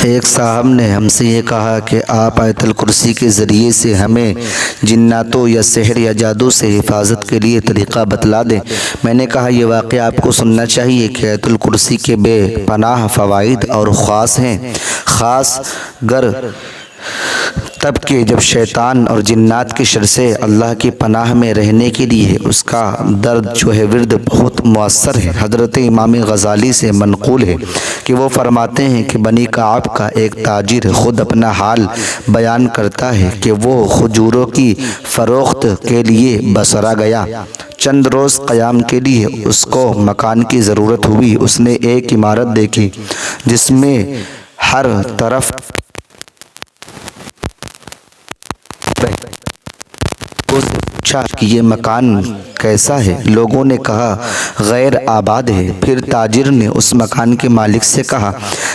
ایک صاحب نے ہم سے یہ کہا کہ آپ آیت الکرسی کے ذریعے سے ہمیں جناتوں یا سحر یا جادو سے حفاظت کے لیے طریقہ بتلا دیں۔ میں نے کہا یہ واقعہ آپ کو سننا چاہیے کہ آیت الکرسی کے بے پناہ فوائد اور خاص ہیں، خاص گر تب کہ جب شیطان اور جنات کے شر سے اللہ کی پناہ میں رہنے کے لیے اس کا درد جو ہے ورد بہت مؤثر ہے۔ حضرت امام غزالی سے منقول ہے کہ وہ فرماتے ہیں کہ بنی کعب کا ایک تاجر خود اپنا حال بیان کرتا ہے کہ وہ کھجوروں کی فروخت کے لیے بصرہ گیا۔ چند روز قیام کے لیے اس کو مکان کی ضرورت ہوئی۔ اس نے ایک عمارت دیکھی جس میں ہر طرف پوچھا کہ یہ مکان کیسا ہے؟ لوگوں نے کہا غیر آباد ہے۔ پھر تاجر نے اس مکان کے مالک سے کہا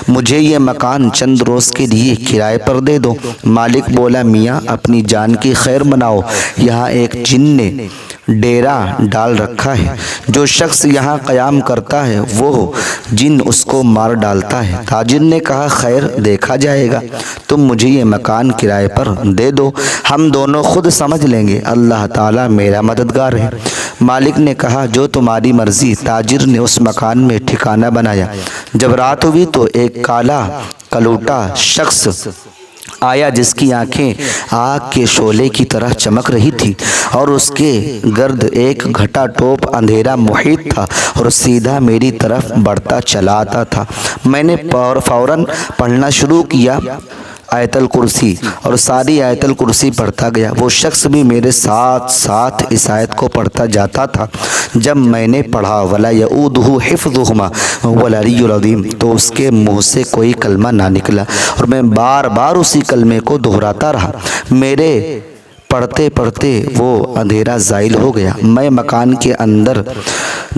مجھے یہ مکان چند روز کے لیے کرائے پر دے دو۔ مالک بولا میاں اپنی جان کی خیر مناؤ، یہاں ایک جن نے ڈیرا ڈال رکھا ہے، جو شخص یہاں قیام کرتا ہے وہ جن اس کو مار ڈالتا ہے۔ تاجر نے کہا خیر دیکھا جائے گا، تم مجھے یہ مکان کرائے پر دے دو، ہم دونوں خود سمجھ لیں گے، اللہ تعالیٰ میرا مددگار ہے۔ مالک نے کہا جو تمہاری مرضی۔ تاجر نے اس مکان میں ٹھکانہ بنایا۔ جب رات ہوئی تو ایک کالا کلوٹا شخص آیا جس کی آنکھیں آگ کے شعلے کی طرح چمک رہی تھی اور اس کے گرد ایک گھٹا ٹوپ اندھیرا محیط تھا اور سیدھا میری طرف بڑھتا چلا آتا تھا۔ میں نے فوراً پڑھنا شروع کیا آیت الکرسی اور ساری آیت الکرسی پڑھتا گیا۔ وہ شخص بھی میرے ساتھ ساتھ اس آیت کو پڑھتا جاتا تھا۔ جب میں نے پڑھا وَلَا يَؤُودُهُ حِفْظُهُمَا وَهُوَ الْعَلِيُّ الْعَظِيمُ تو اس کے منہ سے کوئی کلمہ نہ نکلا اور میں بار بار اسی کلمے کو دہراتا رہا۔ میرے پڑھتے پڑھتے وہ اندھیرا زائل ہو گیا۔ میں مکان کے اندر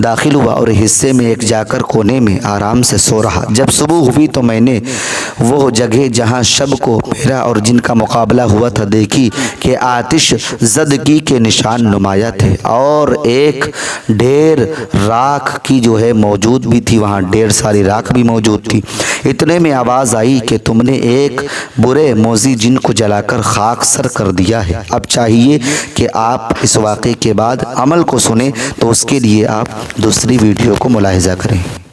داخل ہوا اور حصے میں ایک جا کر کونے میں آرام سے سو رہا۔ جب صبح ہوئی تو میں نے وہ جگہ جہاں شب کو میرا اور جن کا مقابلہ ہوا تھا دیکھی کہ آتش زدگی کے نشان نمایاں تھے اور ایک ڈھیر راکھ کی جو ہے موجود بھی تھی، وہاں ڈھیر ساری راکھ بھی موجود تھی۔ اتنے میں آواز آئی کہ تم نے ایک برے موذی جن کو جلا کر خاک سر کر دیا ہے۔ اب چاہیے کہ آپ اس واقعے کے بعد عمل کو سنیں، تو اس کے لیے آپ دوسری ویڈیو کو ملاحظہ کریں۔